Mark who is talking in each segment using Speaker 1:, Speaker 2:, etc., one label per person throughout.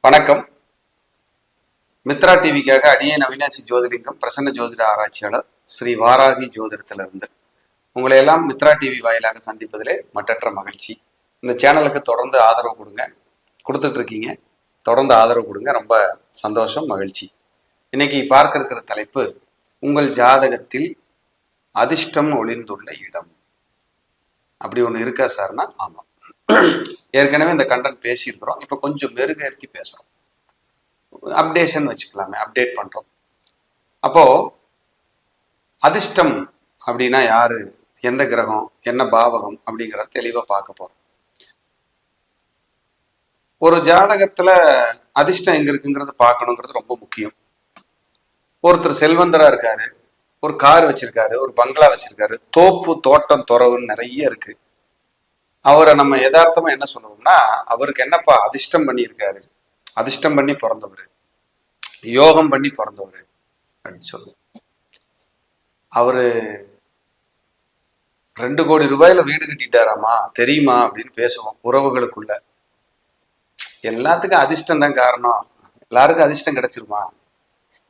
Speaker 1: வணக்கம். மித்ரா டிவிக்காக அடியேன் அவினாசி ஜோதிலிங்கம், பிரசன்ன ஜோதிட ஆராய்ச்சியாளர், ஸ்ரீ வாராகி ஜோதிடத்திலிருந்து உங்களை எல்லாம் மித்ரா டிவி வாயிலாக சந்திப்பதிலே மற்றற்ற மகிழ்ச்சி. இந்த சேனலுக்கு தொடர்ந்து ஆதரவு கொடுங்க, கொடுத்துட்டு இருக்கீங்க. தொடர்ந்து ஆதரவு கொடுங்க, ரொம்ப சந்தோஷம், மகிழ்ச்சி. இன்னைக்கு பார்க்க இருக்கிற தலைப்பு, உங்கள் ஜாதகத்தில் அதிர்ஷ்டம் ஒளிந்துள்ள இடம். அப்படி ஒன்று இருக்கா சார்னா? ஆமாம். ஏற்கனவே இந்த கண்டென்ட் பேசியிருக்கிறோம். இப்போ கொஞ்சம் மெருகேற்றி பேசுகிறோம். அப்டேஷன் வச்சுக்கலாமே, அப்டேட் பண்ணுறோம். அப்போ அதிர்ஷ்டம் அப்படின்னா யாரு, எந்த கிரகம், என்ன பாவகம் அப்படிங்கிறத தெளிவாக பார்க்க போகிறோம். ஒரு ஜாதகத்தில் அதிர்ஷ்டம் எங்கே இருக்குங்கிறத பார்க்கணுங்கிறது ரொம்ப முக்கியம். ஒருத்தர் செல்வந்தராக இருக்காரு, ஒரு கார் வச்சிருக்காரு, ஒரு பங்களா வச்சிருக்காரு, தோப்பு தோட்டம் துறவுன்னு நிறைய இருக்கு. அவரை நம்ம யதார்த்தமா என்ன சொல்லுவோம்னா, அவருக்கு என்னப்பா அதிர்ஷ்டம் பண்ணியிருக்காரு, அதிர்ஷ்டம் பண்ணி பிறந்தவர், யோகம் பண்ணி பிறந்தவர் அப்படின்னு சொல்லுவோம். அவரு 2 கோடி ரூபாயில வீடு கட்டிட்டாராமா தெரியுமா அப்படின்னு பேசுவோம் உறவுகளுக்குள்ள. எல்லாத்துக்கும் அதிர்ஷ்டம் தான் காரணம், எல்லாருக்கும் அதிர்ஷ்டம் கிடைச்சிருமா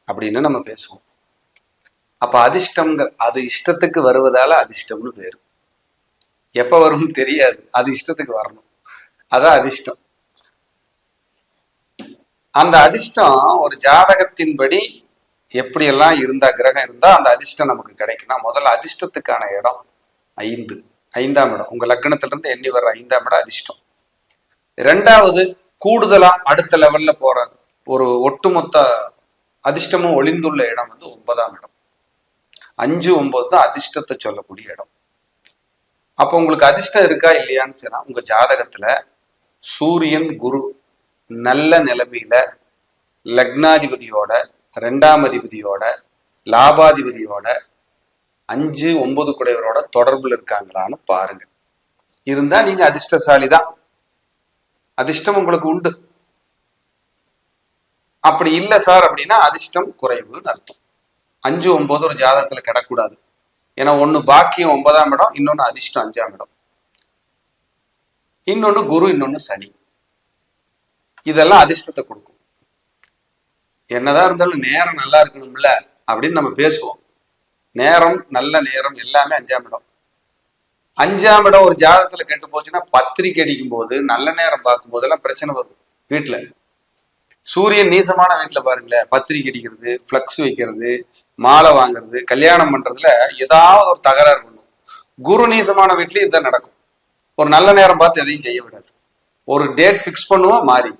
Speaker 1: அப்படின்னு நம்ம பேசுவோம். அப்ப அதிர்ஷ்டம்ங்கிற அது இஷ்டத்துக்கு வருவதால அதிர்ஷ்டம்னு பேரு. எப்ப வரும் தெரியாது, அது இஷ்டத்துக்கு வரணும், அதான் அதிர்ஷ்டம். அந்த அதிர்ஷ்டம் ஒரு ஜாதகத்தின்படி எப்படியெல்லாம் இருந்தா, கிரகம் இருந்தா அந்த அதிர்ஷ்டம் நமக்கு கிடைக்கும்னா, முதல்ல அதிர்ஷ்டத்துக்கான இடம் 5ஆம் இடம். உங்க லக்னத்துல இருந்து எண்ணி வர்ற 5ஆம் இடம் அதிர்ஷ்டம். 2வது கூடுதலா அடுத்த லெவல்ல போற ஒரு ஒட்டுமொத்த அதிர்ஷ்டமும் ஒளிந்துள்ள இடம் 9ஆம் இடம். 5, 9 தான் அதிர்ஷ்டத்தை சொல்லக்கூடிய இடம். அப்போ உங்களுக்கு அதிர்ஷ்டம் இருக்கா இல்லையான்னு சொன்னா, உங்க ஜாதகத்துல சூரியன் குரு நல்ல நிலைமையில லக்னாதிபதியோட, 2ஆம் அதிபதியோட, லாபாதிபதியோட, 5, 9 குடையவரோட தொடர்புல இருக்காங்களான்னு பாருங்க. இருந்தா நீங்க அதிர்ஷ்டசாலி தான், அதிர்ஷ்டம் உங்களுக்கு உண்டு. அப்படி இல்லை சார் அப்படின்னா அதிர்ஷ்டம் குறைவுன்னு அர்த்தம். 5, 9 ஒரு ஜாதகத்துல கிடக்கூடாது. ஏன்னா ஒண்ணு பாக்கியம் 9ஆம் இடம், இன்னொன்னு அதிர்ஷ்டம் 5ஆம் இடம், இன்னொன்னு குரு, இன்னொன்னு சனி. இதெல்லாம் அதிர்ஷ்டத்தை கொடுக்கும். என்னதான் இருந்தாலும் நேரம் நல்லா இருக்கணும்ல அப்படின்னு நம்ம பேசுவோம். நேரம், நல்ல நேரம் எல்லாமே 5ஆம் இடம். 5ஆம் இடம் ஒரு ஜாதகத்துல கெட்டு போச்சுன்னா, பத்திரிக்கை அடிக்கும் போது, நல்ல நேரம் பார்க்கும் போதெல்லாம் பிரச்சனை வரும் வீட்டுல. சூரியன் நீசமான வீட்டுல பாருங்களேன், பத்திரிக்கை அடிக்கிறது, பிளக்ஸ் வைக்கிறது, மாலை வாங்குறது, கல்யாணம் பண்றதுல ஏதாவது ஒரு தகராறு பண்ணும். குரு நீசமான வீட்லயும் இதுதான் நடக்கும். ஒரு நல்ல நேரம் பார்த்து எதையும் செய்ய விடாது. ஒரு டேட் பிக்ஸ் பண்ணுவோம், மாறி.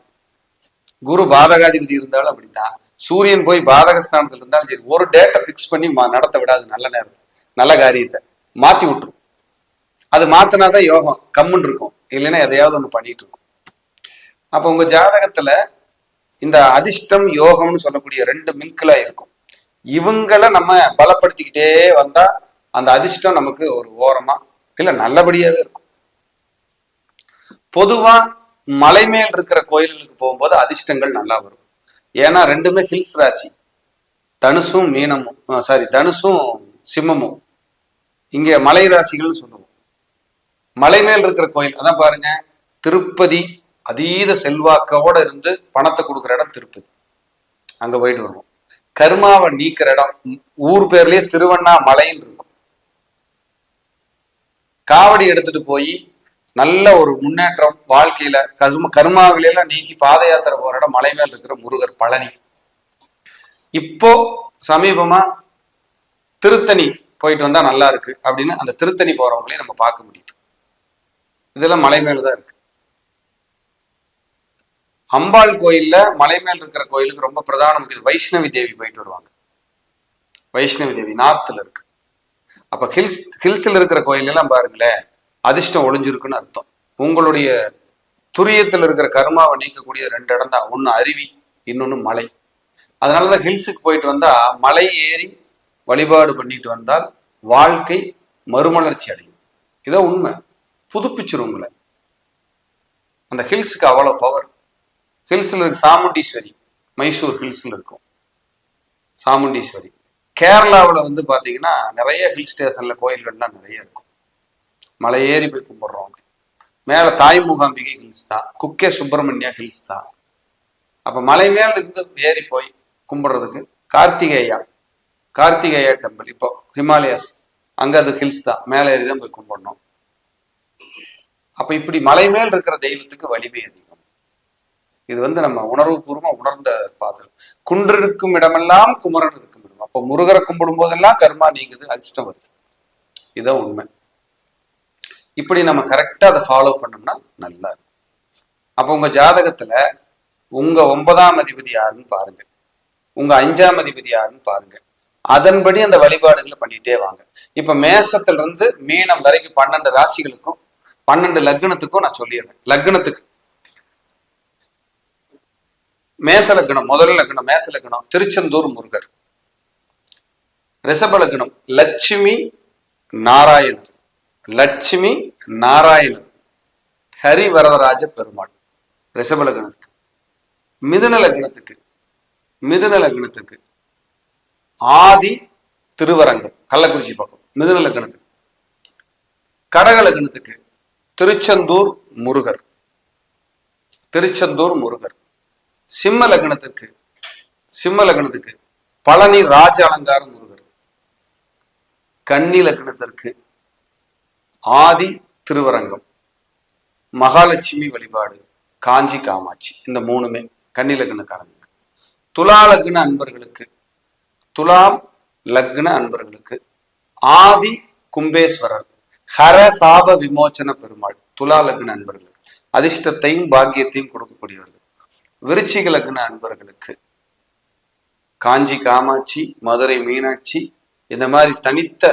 Speaker 1: குரு பாதகாதிபதி இருந்தாலும் அப்படித்தான், சூரியன் போய் பாதகஸ்தானத்துல இருந்தாலும் சரி, ஒரு டேட்டை பிக்ஸ் பண்ணி நடத்த விடாது. நல்ல நேரத்தை, நல்ல காரியத்தை மாத்தி விட்டுரும். அது மாத்தினாதான் யோகம் கம்முன்னு இருக்கும், இல்லைன்னா எதையாவது ஒண்ணு பண்ணிட்டு இருக்கும். அப்ப உங்க ஜாதகத்துல இந்த அதிர்ஷ்டம் யோகம்னு சொல்லக்கூடிய 2 மின்களா இருக்கும். இவங்களை நம்ம பலப்படுத்திக்கிட்டே வந்தா அந்த அதிர்ஷ்டம் நமக்கு ஒரு ஓரமா இல்ல நல்லபடியாவே இருக்கும். பொதுவா மலை மேல் இருக்கிற கோயில்களுக்கு போகும்போது அதிர்ஷ்டங்கள் நல்லா வரும். ஏன்னா 2மே ஹில்ஸ் ராசி, தனுசும் மீனமும், தனுசும் சிம்மமும் இங்க மலை ராசிகள்னு சொல்லுவோம். மலை மேல் இருக்கிற கோயில் அதான் பாருங்க, திருப்பதி அதீத செல்வாக்கோட இருந்து பணத்தை கொடுக்குற இடம் திருப்பதி, அங்க போயிட்டு வருவோம். கர்மாவை நீக்கிற இடம், ஊர் பேர்லயே திருவண்ணாமலைன்னு இருக்கும். காவடி எடுத்துட்டு போய் நல்ல ஒரு முன்னேற்றம் வாழ்க்கையில, கர்மாவிலாம் நீக்கி பாத யாத்திரை போற இடம் மலை மேல் இருக்கிற முருகர், பழனி. இப்போ சமீபமா திருத்தணி போயிட்டு வந்தா நல்லா இருக்கு அப்படின்னு அந்த திருத்தணி போறவங்களையும் நம்ம பார்க்க முடியுது. இதெல்லாம் மலை மேல்தான் இருக்கு. அம்பாள் கோயில்ல மலை மேல் இருக்கிற கோயிலுக்கு ரொம்ப பிரதானம் வைஷ்ணவி தேவி போயிட்டு வருவாங்க. வைஷ்ணவி தேவி நார்த்ல இருக்கு. அப்ப ஹில்ஸ்ல இருக்கிற கோயில் எல்லாம் பாருங்களேன், அதிர்ஷ்டம் ஒளிஞ்சிருக்குன்னு அர்த்தம். உங்களுடைய துரியத்துல இருக்கிற கர்மாவை நீக்கக்கூடிய 2 இடம் தான், ஒண்ணு அருவி, இன்னொன்னு மலை. அதனாலதான் ஹில்ஸுக்கு போயிட்டு வந்தா, மலை ஏறி வழிபாடு பண்ணிட்டு வந்தால் வாழ்க்கை மறுமலர்ச்சி அடையும். இதோ உண்மை, புதுப்பிச்சிரும் உங்களை. அந்த ஹில்ஸுக்கு அவ்வளவு பவர். ஹில்ஸ்ல இருக்கு சாமுண்டீஸ்வரி, மைசூர் ஹில்ஸ்ல இருக்கும் சாமுண்டீஸ்வரி. கேரளாவில் பாத்தீங்கன்னா நிறைய ஹில் ஸ்டேஷன்ல கோயில்கள்லாம் நிறைய இருக்கும். மலை ஏறி போய் கும்பிடுறோம். மேல தாய் மூகாம்பிகை ஹில்ஸ் தான், குக்கே சுப்பிரமணியா ஹில்ஸ் தான். அப்ப மலை மேல இருந்து ஏறி போய் கும்பிடுறதுக்கு கார்த்திகேயா டெம்பிள், இப்போ ஹிமாலயாஸ் அங்க அது ஹில்ஸ் தான், மேலே ஏறி தான் போய் கும்பிடணும். அப்ப இப்படி மலை மேல் இருக்கிற தெய்வத்துக்கு வலிமை அதிகம். இது நம்ம உணர்வு பூர்வமா உணர்ந்த பாத்திரம். குன்றிருக்கும் இடமெல்லாம் குமரன் இருக்கும் இடம். அப்ப முருகரை கும்பிடும் போதெல்லாம் கர்மா நீங்குது, அதிர்ஷ்டம் வருது. இதுதான் உண்மை. இப்படி நம்ம கரெக்டா அதை ஃபாலோ பண்ணோம்னா நல்லா இருக்கும். அப்ப உங்க ஜாதகத்துல உங்க 9ஆம் அதிபதி யாருன்னு பாருங்க, உங்க 5ஆம் அதிபதி யாருன்னு பாருங்க. அதன்படி அந்த வழிபாடுகளை பண்ணிட்டே வாங்க. இப்ப மேசத்துல இருந்து மீனம் வரைக்கும் 12 ராசிகளுக்கும் 12 லக்னத்துக்கும் நான் சொல்லிடுறேன். லக்னத்துக்கு மேச லக்னம், முதல் லக்னம் மேச லக்னம் திருச்செந்தூர் முருகர். ரிஷப லக்னம் லட்சுமி நாராயணர், லட்சுமி நாராயணர் ஹரிவரதராஜ பெருமாள் ரிஷப லக்னத்துக்கு. மிதுன லக்னத்துக்கு ஆதி திருவரங்கம் கள்ளக்குறிச்சி பக்கம் மிதுன லக்னத்துக்கு. கடக லக்னத்துக்கு திருச்செந்தூர் முருகர். சிம்ம லக்னத்துக்கு பழனி ராஜ அலங்கார முருகர். கன்னி லக்னத்திற்கு ஆதி திருவரங்கம், மகாலட்சுமி வழிபாடு, காஞ்சி காமாட்சி. இந்த 3மே கன்னி லக்னக்காரங்க. துலாம் லக்ன அன்பர்களுக்கு ஆதி கும்பேஸ்வரர் ஹர சாப விமோச்சன பெருமாள். துலா லக்ன அன்பர்களுக்கு அதிர்ஷ்டத்தையும் பாக்கியத்தையும் கொடுக்கக்கூடியவர்கள். விருச்சிக லக்ன அன்பர்களுக்கு காஞ்சி காமாட்சி, மதுரை மீனாட்சி, இந்த மாதிரி தனித்த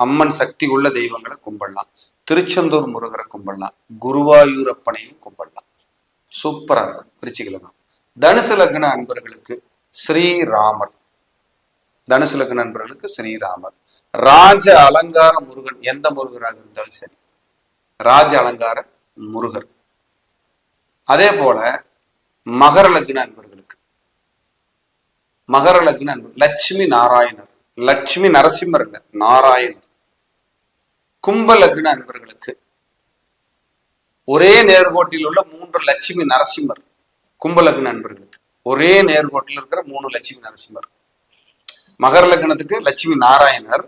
Speaker 1: அம்மன் சக்தி உள்ள தெய்வங்களை கும்பிடலாம். திருச்செந்தூர் முருகரை கும்பிடலாம், குருவாயூரப்பனையும் கும்பிடலாம். சூப்பரா இருக்கும் விருச்சிக லக்னம். தனுசு லக்ன அன்பர்களுக்கு ஸ்ரீராமர். ராஜ அலங்கார முருகன், எந்த முருகராக இருந்தாலும் சரி, ராஜ அலங்கார முருகர். அதே போல மகர லக்ன அன்பர்களுக்கு லட்சுமி நாராயணர், லட்சுமி நரசிம்மர் இல்ல, நாராயணர். கும்ப லக்ன அன்பர்களுக்கு ஒரே நேர்கோட்டில் உள்ள 3 லட்சுமி நரசிம்மர். கும்ப லக்ன அன்பர்களுக்கு ஒரே நேர்கோட்டில் இருக்கிற 3 லட்சுமி நரசிம்மர். மகர லக்னத்துக்கு லட்சுமி நாராயணர்,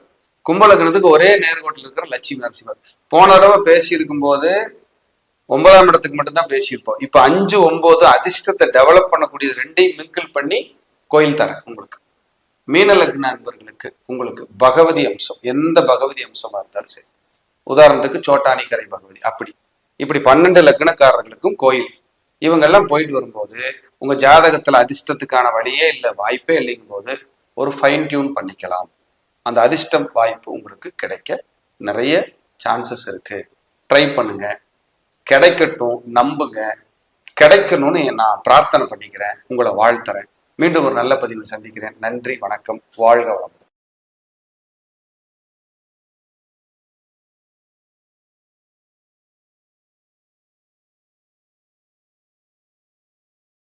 Speaker 1: கும்ப லக்னத்துக்கு ஒரே நேர்கோட்டில் இருக்கிற லட்சுமி நரசிம்மர். போன தடவை பேசி இருக்கும் போது 9ஆம் இடத்துக்கு மட்டும்தான் பேசியிருப்போம். இப்ப 5, 9 அதிர்ஷ்டத்தை டெவலப் பண்ணக்கூடிய 2ஐயும் மிங்கிள் பண்ணி கோயில் தரேன் உங்களுக்கு. மீன லக்ன அன்பர்களுக்கு உங்களுக்கு பகவதி அம்சம், எந்த பகவதி அம்சமா இருந்தாலும் சரி, உதாரணத்துக்கு சோட்டானிக்கரை பகவதி, அப்படி இப்படி 12 லக்னக்காரர்களுக்கும் கோயில். இவங்கெல்லாம் போயிட்டு வரும்போது உங்க ஜாதகத்துல அதிர்ஷ்டத்துக்கான வழியே இல்லை, வாய்ப்பே இல்லைங்கும் போது ஒரு ஃபைன் டியூன் பண்ணிக்கலாம். அந்த அதிர்ஷ்டம் வாய்ப்பு உங்களுக்கு கிடைக்க நிறைய சான்சஸ் இருக்கு. ட்ரை பண்ணுங்க, கிடைக்கட்டும், நம்புங்க. கிடைக்கணும்னு நான் பிரார்த்தனை பண்ணிக்கிறேன், உங்களை வாழ்த்துறேன். மீண்டும் ஒரு நல்ல பதிவில் சந்திக்கிறேன். நன்றி, வணக்கம், வாழ்க வளம்.